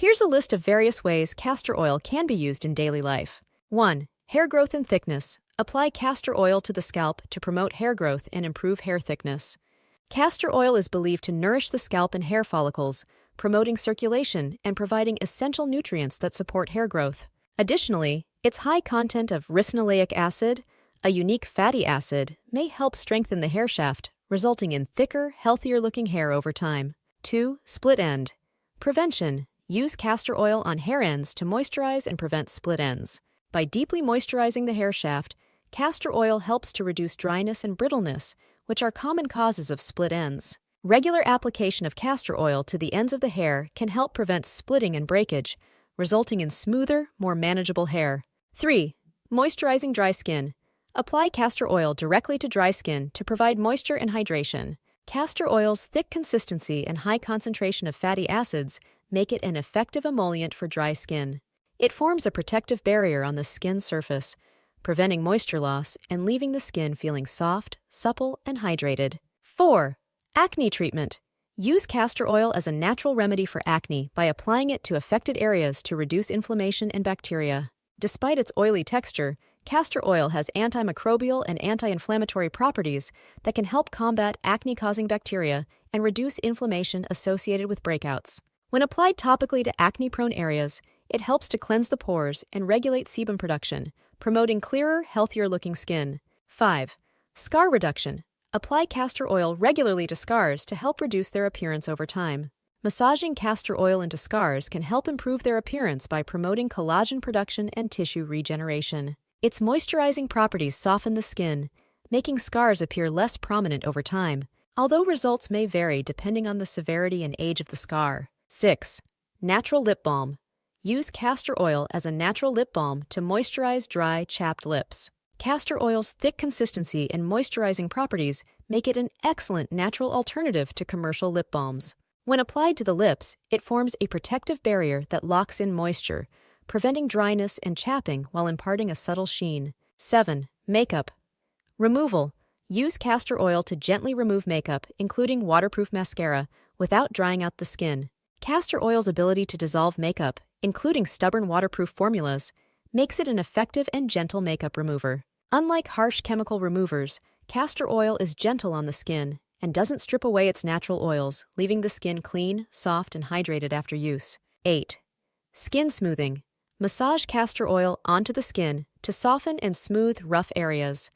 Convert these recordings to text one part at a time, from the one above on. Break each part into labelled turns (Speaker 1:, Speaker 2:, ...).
Speaker 1: Here's a list of various ways castor oil can be used in daily life. 1. Hair growth and thickness. Apply castor oil to the scalp to promote hair growth and improve hair thickness. Castor oil is believed to nourish the scalp and hair follicles, promoting circulation and providing essential nutrients that support hair growth. Additionally, its high content of ricinoleic acid, a unique fatty acid, may help strengthen the hair shaft, resulting in thicker, healthier-looking hair over time. 2. Split end. Prevention. Use castor oil on hair ends to moisturize and prevent split ends. By deeply moisturizing the hair shaft, castor oil helps to reduce dryness and brittleness, which are common causes of split ends. Regular application of castor oil to the ends of the hair can help prevent splitting and breakage, resulting in smoother, more manageable hair. 3. Moisturizing dry skin. Apply castor oil directly to dry skin to provide moisture and hydration. Castor oil's thick consistency and high concentration of fatty acids make it an effective emollient for dry skin. It forms a protective barrier on the skin's surface, preventing moisture loss and leaving the skin feeling soft, supple, and hydrated. 4. Acne treatment. Use castor oil as a natural remedy for acne by applying it to affected areas to reduce inflammation and bacteria. Despite its oily texture, castor oil has antimicrobial and anti-inflammatory properties that can help combat acne-causing bacteria and reduce inflammation associated with breakouts. When applied topically to acne-prone areas, it helps to cleanse the pores and regulate sebum production, promoting clearer, healthier-looking skin. 5. Scar reduction. Apply castor oil regularly to scars to help reduce their appearance over time. Massaging castor oil into scars can help improve their appearance by promoting collagen production and tissue regeneration. Its moisturizing properties soften the skin, making scars appear less prominent over time, although results may vary depending on the severity and age of the scar. 6. Natural lip balm. Use castor oil as a natural lip balm to moisturize dry, chapped lips. Castor oil's thick consistency and moisturizing properties make it an excellent natural alternative to commercial lip balms. When applied to the lips, it forms a protective barrier that locks in moisture, preventing dryness and chapping while imparting a subtle sheen. 7. Makeup removal. Use castor oil to gently remove makeup, including waterproof mascara, without drying out the skin. Castor oil's ability to dissolve makeup, including stubborn waterproof formulas, makes it an effective and gentle makeup remover. Unlike harsh chemical removers, castor oil is gentle on the skin and doesn't strip away its natural oils, leaving the skin clean, soft, and hydrated after use. 8. Skin smoothing. Massage castor oil onto the skin to soften and smooth rough areas.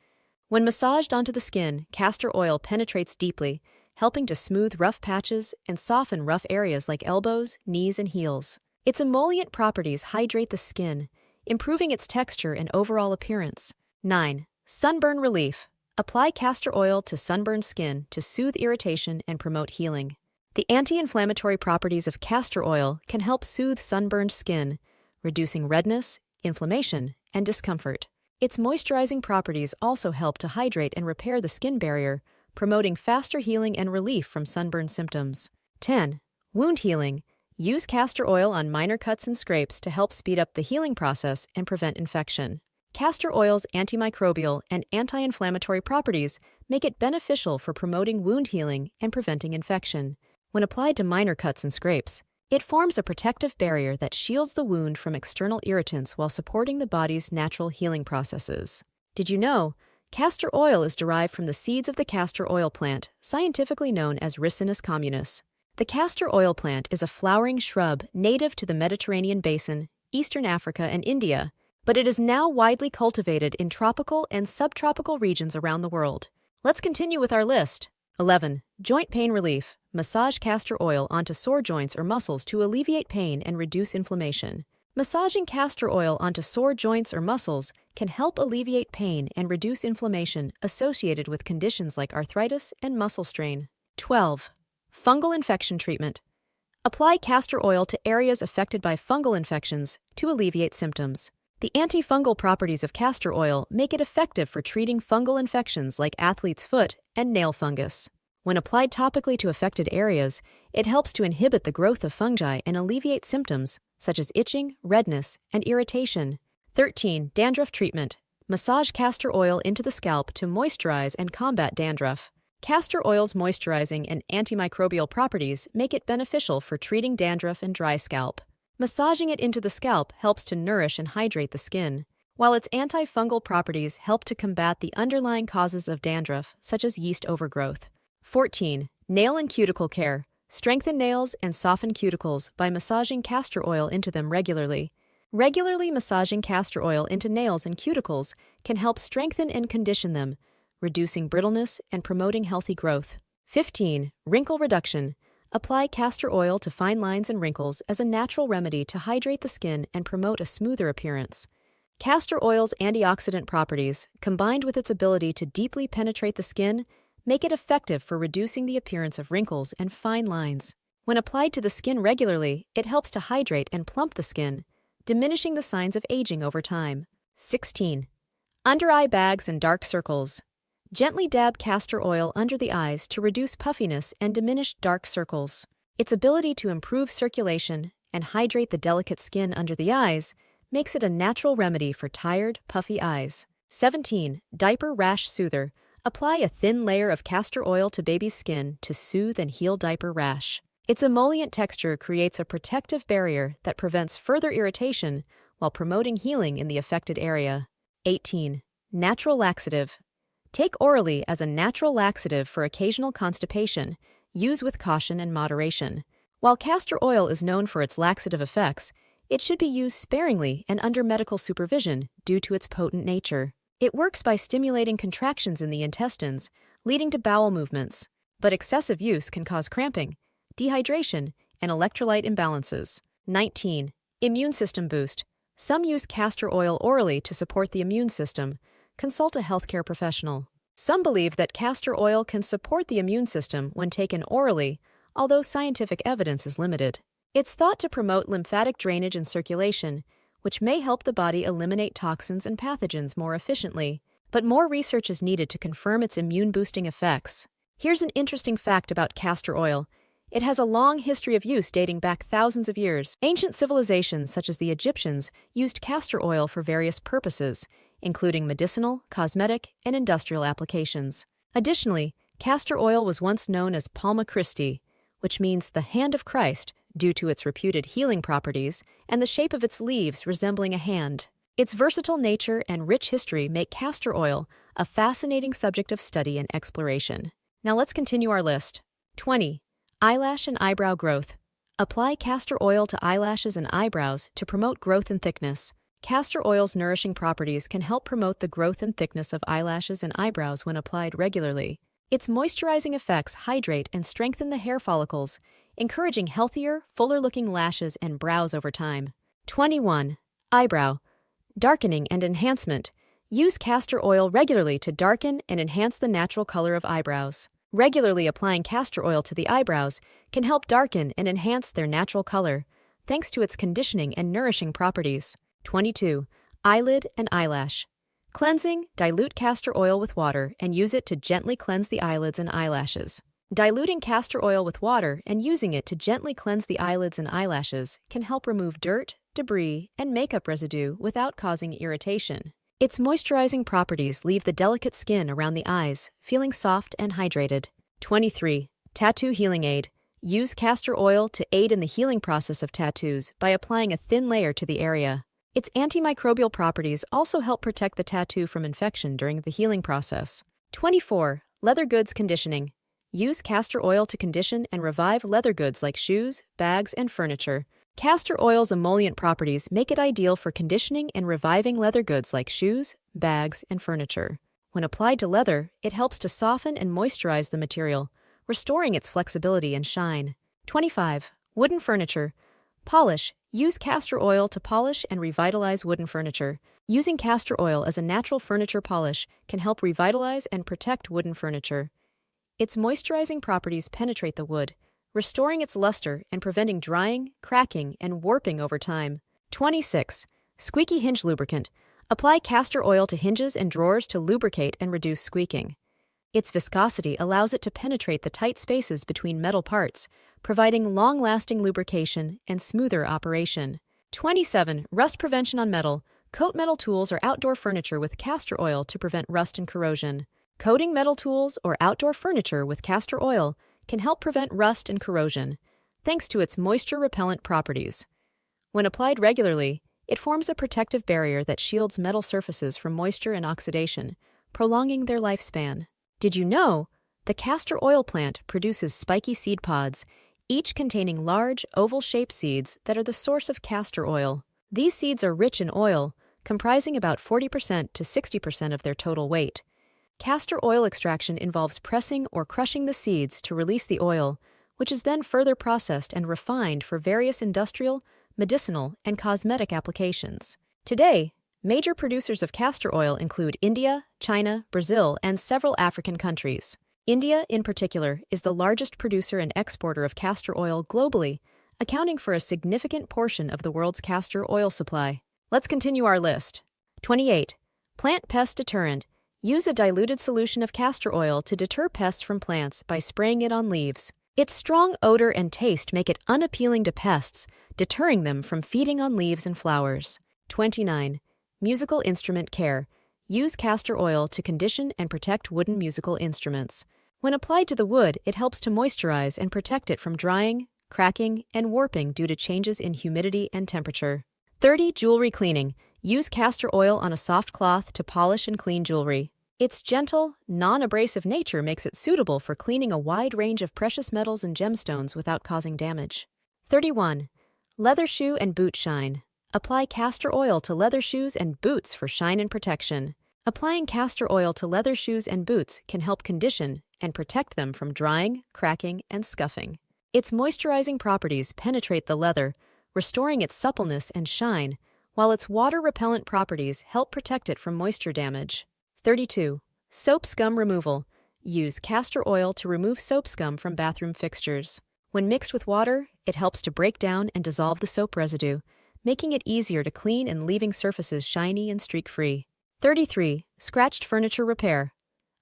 Speaker 1: When massaged onto the skin, castor oil penetrates deeply, helping to smooth rough patches and soften rough areas like elbows, knees, and heels. Its emollient properties hydrate the skin, improving its texture and overall appearance. 9. Sunburn relief. Apply castor oil to sunburned skin to soothe irritation and promote healing. The anti-inflammatory properties of castor oil can help soothe sunburned skin, reducing redness, inflammation, and discomfort. Its moisturizing properties also help to hydrate and repair the skin barrier, promoting faster healing and relief from sunburn symptoms. 10. Wound healing. Use castor oil on minor cuts and scrapes to help speed up the healing process and prevent infection. Castor oil's antimicrobial and anti-inflammatory properties make it beneficial for promoting wound healing and preventing infection. When applied to minor cuts and scrapes, it forms a protective barrier that shields the wound from external irritants while supporting the body's natural healing processes. Did you know? Castor oil is derived from the seeds of the castor oil plant, scientifically known as Ricinus communis. The castor oil plant is a flowering shrub native to the Mediterranean basin, Eastern Africa, and India, but it is now widely cultivated in tropical and subtropical regions around the world. Let's continue with our list. 11. Joint pain relief. Massage castor oil onto sore joints or muscles to alleviate pain and reduce inflammation. Massaging castor oil onto sore joints or muscles can help alleviate pain and reduce inflammation associated with conditions like arthritis and muscle strain. 12. Fungal infection treatment. Apply castor oil to areas affected by fungal infections to alleviate symptoms. The antifungal properties of castor oil make it effective for treating fungal infections like athlete's foot and nail fungus. When applied topically to affected areas, it helps to inhibit the growth of fungi and alleviate symptoms such as itching, redness, and irritation. 13. Dandruff treatment. Massage castor oil into the scalp to moisturize and combat dandruff. Castor oil's moisturizing and antimicrobial properties make it beneficial for treating dandruff and dry scalp. Massaging it into the scalp helps to nourish and hydrate the skin, while its antifungal properties help to combat the underlying causes of dandruff, such as yeast overgrowth. 14. Nail and cuticle care. Strengthen nails and soften cuticles by massaging castor oil into them regularly. Regularly massaging castor oil into nails and cuticles can help strengthen and condition them, reducing brittleness and promoting healthy growth. 15. Wrinkle reduction. Apply castor oil to fine lines and wrinkles as a natural remedy to hydrate the skin and promote a smoother appearance. Castor oil's antioxidant properties, combined with its ability to deeply penetrate the skin, make it effective for reducing the appearance of wrinkles and fine lines. When applied to the skin regularly, it helps to hydrate and plump the skin, diminishing the signs of aging over time. 16. Under eye bags and dark circles. Gently dab castor oil under the eyes to reduce puffiness and diminish dark circles. Its ability to improve circulation and hydrate the delicate skin under the eyes makes it a natural remedy for tired, puffy eyes. 17. Diaper rash soother. Apply a thin layer of castor oil to baby's skin to soothe and heal diaper rash. Its emollient texture creates a protective barrier that prevents further irritation while promoting healing in the affected area. 18. Natural laxative. Take orally as a natural laxative for occasional constipation. Use with caution and moderation. While castor oil is known for its laxative effects, it should be used sparingly and under medical supervision due to its potent nature. It works by stimulating contractions in the intestines, leading to bowel movements, but excessive use can cause cramping, dehydration, and electrolyte imbalances. 19. Immune system boost. Some use castor oil orally to support the immune system. Consult a healthcare professional. Some believe that castor oil can support the immune system when taken orally, although scientific evidence is limited. It's thought to promote lymphatic drainage and circulation, which may help the body eliminate toxins and pathogens more efficiently, but more research is needed to confirm its immune-boosting effects. Here's an interesting fact about castor oil. It has a long history of use dating back thousands of years. Ancient civilizations such as the Egyptians used castor oil for various purposes, including medicinal, cosmetic, and industrial applications. Additionally, castor oil was once known as Palma Christi, which means the hand of Christ, due to its reputed healing properties and the shape of its leaves resembling a hand. Its versatile nature and rich history make castor oil a fascinating subject of study and exploration. Now let's continue our list. 20. Eyelash and eyebrow growth. Apply castor oil to eyelashes and eyebrows to promote growth and thickness. Castor oil's nourishing properties can help promote the growth and thickness of eyelashes and eyebrows when applied regularly. Its moisturizing effects hydrate and strengthen the hair follicles, encouraging healthier, fuller-looking lashes and brows over time. 21. Eyebrow. Darkening and enhancement. Use castor oil regularly to darken and enhance the natural color of eyebrows. Regularly applying castor oil to the eyebrows can help darken and enhance their natural color, thanks to its conditioning and nourishing properties. 22. Eyelid and eyelash. Cleansing, dilute castor oil with water and use it to gently cleanse the eyelids and eyelashes. Diluting castor oil with water and using it to gently cleanse the eyelids and eyelashes can help remove dirt, debris, and makeup residue without causing irritation. Its moisturizing properties leave the delicate skin around the eyes feeling soft and hydrated. 23. Tattoo healing aid. Use castor oil to aid in the healing process of tattoos by applying a thin layer to the area. Its antimicrobial properties also help protect the tattoo from infection during the healing process. 24. Leather goods conditioning. Use castor oil to condition and revive leather goods like shoes, bags, and furniture. Castor oil's emollient properties make it ideal for conditioning and reviving leather goods like shoes, bags, and furniture. When applied to leather, it helps to soften and moisturize the material, restoring its flexibility and shine. 25. Wooden furniture. Polish. Use castor oil to polish and revitalize wooden furniture. Using castor oil as a natural furniture polish can help revitalize and protect wooden furniture. Its moisturizing properties penetrate the wood, restoring its luster and preventing drying, cracking, and warping over time. 26. Squeaky hinge lubricant. Apply castor oil to hinges and drawers to lubricate and reduce squeaking. Its viscosity allows it to penetrate the tight spaces between metal parts, providing long-lasting lubrication and smoother operation. 27. Rust prevention on metal. Coat metal tools or outdoor furniture with castor oil to prevent rust and corrosion. Coating metal tools or outdoor furniture with castor oil can help prevent rust and corrosion, thanks to its moisture-repellent properties. When applied regularly, it forms a protective barrier that shields metal surfaces from moisture and oxidation, prolonging their lifespan. Did you know? The castor oil plant produces spiky seed pods, each containing large, oval-shaped seeds that are the source of castor oil. These seeds are rich in oil, comprising about 40% to 60% of their total weight. Castor oil extraction involves pressing or crushing the seeds to release the oil, which is then further processed and refined for various industrial, medicinal, and cosmetic applications. Today, major producers of castor oil include India, China, Brazil, and several African countries. India, in particular, is the largest producer and exporter of castor oil globally, accounting for a significant portion of the world's castor oil supply. Let's continue our list. 28. Plant pest deterrent. Use a diluted solution of castor oil to deter pests from plants by spraying it on leaves. Its strong odor and taste make it unappealing to pests, deterring them from feeding on leaves and flowers. 29. Musical instrument care. Use castor oil to condition and protect wooden musical instruments. When applied to the wood, it helps to moisturize and protect it from drying, cracking, and warping due to changes in humidity and temperature. 30. Jewelry cleaning. Use castor oil on a soft cloth to polish and clean jewelry. Its gentle, non-abrasive nature makes it suitable for cleaning a wide range of precious metals and gemstones without causing damage. 31. Leather shoe and boot shine. Apply castor oil to leather shoes and boots for shine and protection. Applying castor oil to leather shoes and boots can help condition and protect them from drying, cracking, and scuffing. Its moisturizing properties penetrate the leather, restoring its suppleness and shine, while its water-repellent properties help protect it from moisture damage. 32. Soap scum removal. Use castor oil to remove soap scum from bathroom fixtures. When mixed with water, it helps to break down and dissolve the soap residue, making it easier to clean and leaving surfaces shiny and streak-free. 33. Scratched furniture repair.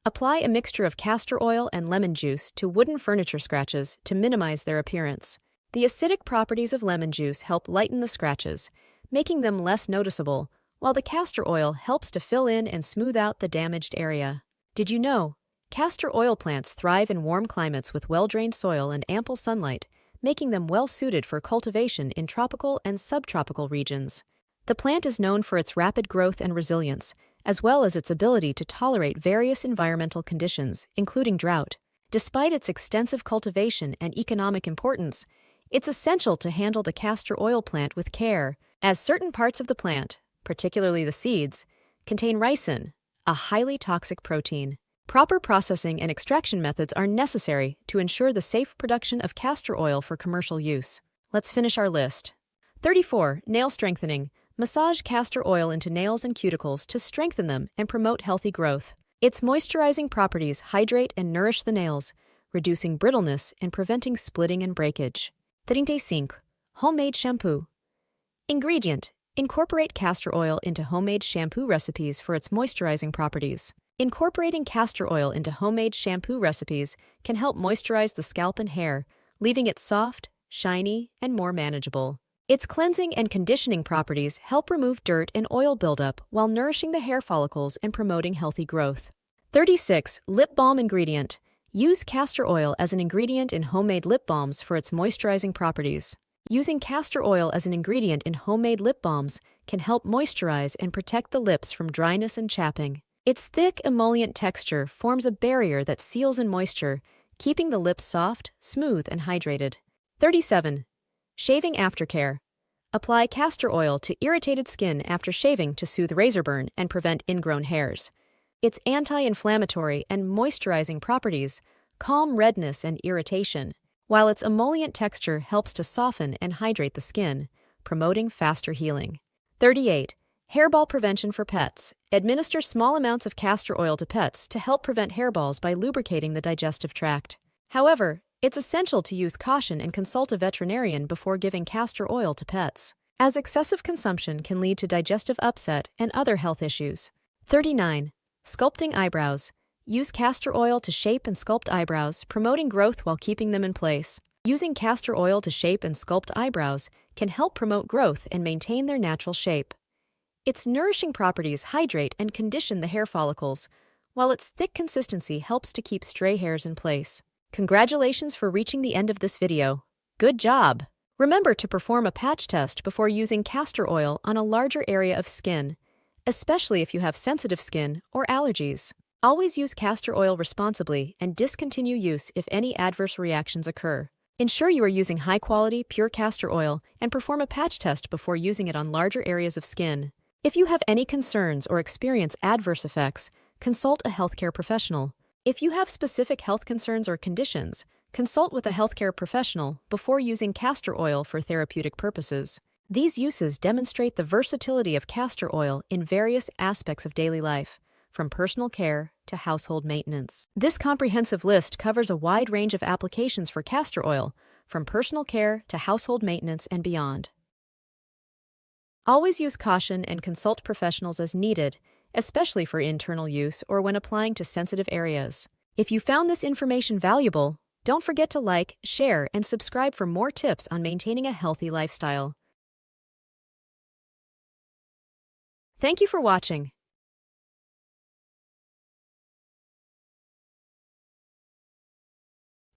Speaker 1: Apply a mixture of castor oil and lemon juice to wooden furniture scratches to minimize their appearance. The acidic properties of lemon juice help lighten the scratches, making them less noticeable, while the castor oil helps to fill in and smooth out the damaged area. Did you know? Castor oil plants thrive in warm climates with well-drained soil and ample sunlight, making them well-suited for cultivation in tropical and subtropical regions. The plant is known for its rapid growth and resilience, as well as its ability to tolerate various environmental conditions, including drought. Despite its extensive cultivation and economic importance, it's essential to handle the castor oil plant with care, as certain parts of the plant, particularly the seeds, contain ricin, a highly toxic protein. Proper processing and extraction methods are necessary to ensure the safe production of castor oil for commercial use. Let's finish our list. 34. Nail strengthening. Massage castor oil into nails and cuticles to strengthen them and promote healthy growth. Its moisturizing properties hydrate and nourish the nails, reducing brittleness and preventing splitting and breakage. 35. Homemade shampoo. Ingredient: incorporate castor oil into homemade shampoo recipes for its moisturizing properties. Incorporating castor oil into homemade shampoo recipes can help moisturize the scalp and hair, leaving it soft, shiny, and more manageable. Its cleansing and conditioning properties help remove dirt and oil buildup while nourishing the hair follicles and promoting healthy growth. 36. Lip balm ingredient. Use castor oil as an ingredient in homemade lip balms for its moisturizing properties. Using castor oil as an ingredient in homemade lip balms can help moisturize and protect the lips from dryness and chapping. Its thick, emollient texture forms a barrier that seals in moisture, keeping the lips soft, smooth, and hydrated. 37. Shaving aftercare. Apply castor oil to irritated skin after shaving to soothe razor burn and prevent ingrown hairs. Its anti-inflammatory and moisturizing properties calm redness and irritation, while its emollient texture helps to soften and hydrate the skin, promoting faster healing. 38. Hairball prevention for pets. Administer small amounts of castor oil to pets to help prevent hairballs by lubricating the digestive tract. However, it's essential to use caution and consult a veterinarian before giving castor oil to pets, as excessive consumption can lead to digestive upset and other health issues. 39. Sculpting eyebrows. Use castor oil to shape and sculpt eyebrows, promoting growth while keeping them in place. Using castor oil to shape and sculpt eyebrows can help promote growth and maintain their natural shape. Its nourishing properties hydrate and condition the hair follicles, while its thick consistency helps to keep stray hairs in place. Congratulations for reaching the end of this video. Good job! Remember to perform a patch test before using castor oil on a larger area of skin, especially if you have sensitive skin or allergies. Always use castor oil responsibly and discontinue use if any adverse reactions occur. Ensure you are using high-quality, pure castor oil and perform a patch test before using it on larger areas of skin. If you have any concerns or experience adverse effects, consult a healthcare professional. If you have specific health concerns or conditions, consult with a healthcare professional before using castor oil for therapeutic purposes. These uses demonstrate the versatility of castor oil in various aspects of daily life, from personal care to household maintenance. This comprehensive list covers a wide range of applications for castor oil, from personal care to household maintenance and beyond. Always use caution and consult professionals as needed, especially for internal use or when applying to sensitive areas. If you found this information valuable, don't forget to like, share, and subscribe for more tips on maintaining a healthy lifestyle. Thank you for watching.